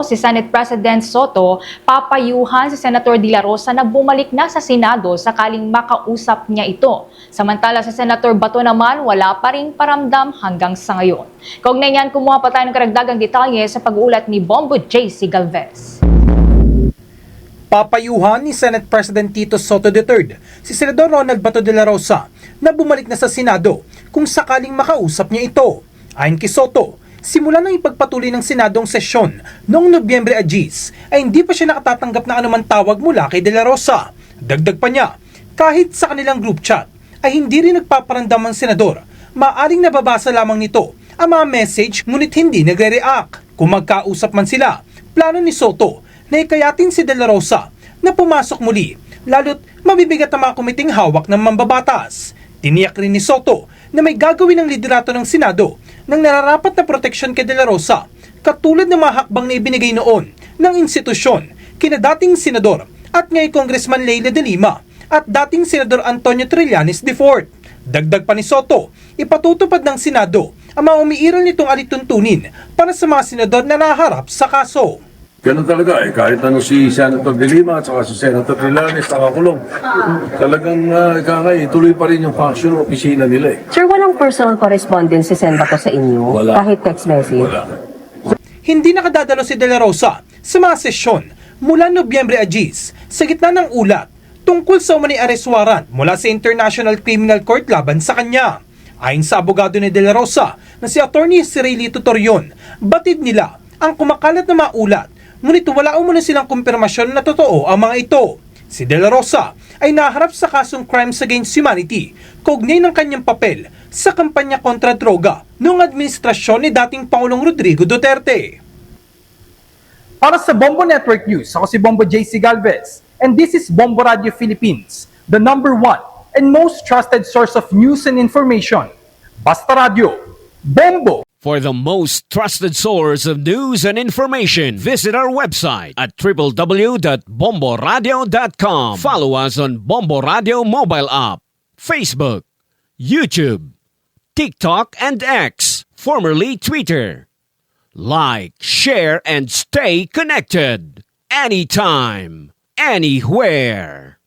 Si Senate President Soto, papayuhan si Senator De La Rosa na bumalik na sa Senado sakaling makausap niya ito. Samantala si Senator Bato naman wala pa ring paramdam hanggang sa ngayon. Kaugnay niyan, kumuha pa tayo ng karagdagang detalye sa pag-uulat ni Bombo J.C. Galvez. Papayuhan ni Senate President Tito Soto III si Senador Ronald Bato de la Rosa na bumalik na sa Senado kung sakaling makausap niya ito. Ayon kay Soto, simula ng ipagpatuloy ng Senadong sesyon noong Nobyembre Agis ay hindi pa siya nakatatanggap na anuman tawag mula kay De La Rosa. Dagdag pa niya, kahit sa kanilang group chat ay hindi rin nagpaparamdam ang senador. Maaring nababasa lamang nito ang mga message ngunit hindi nagre-react. Kung magkausap man sila, plano ni Soto na ikayatin si De La Rosa na pumasok muli, lalo't mabibigat ang mga komiting hawak ng mambabatas. Tiniyak rin ni Soto na may gagawin ng liderato ng Senado ng nararapat na proteksyon kay De La Rosa, katulad ng mga hakbang na ibinigay noon ng institusyon kina dating Senador at ngayon Congressman Leila de Lima at dating Senador Antonio Trillanes IV. Dagdag pa ni Soto, ipatutupad ng Senado ang mga umiiral nitong alituntunin para sa mga senador na naharap sa kaso. Ganun talaga eh, kahit ano si Senator De Lima at saka si Senator Trillanes nakakulong. Talagang tuloy pa rin yung function ng opisina nila eh. Sir, walang personal correspondence si Sen Bato sa inyo? Wala. Kahit text message? Wala. Hindi nakadadalo si De La Rosa sa mga sesyon mula Nobyembre Agis sa gitna ng ulat tungkol sa umani arrest warrant mula sa International Criminal Court laban sa kanya. Ayon sa abogado ni De La Rosa na si Attorney Cirelli Tutorion, batid nila ang kumakalat na mga ulat, ngunit wala umano silang kumpirmasyon na totoo ang mga ito. Si De La Rosa ay naharap sa kasong Crimes Against Humanity kaugnay ng kanyang papel sa kampanya kontra droga noong administrasyon ni dating Pangulong Rodrigo Duterte. Para sa Bombo Network News, ako si Bombo J.C. Galvez, and this is Bombo Radio Philippines, the #1 and most trusted source of news and information. Basta Radio, Bombo! For the most trusted source of news and information, visit our website at www.bomboradio.com. Follow us on Bombo Radio mobile app, Facebook, YouTube, TikTok, and X, formerly Twitter. Like, share, and stay connected. Anytime, anywhere.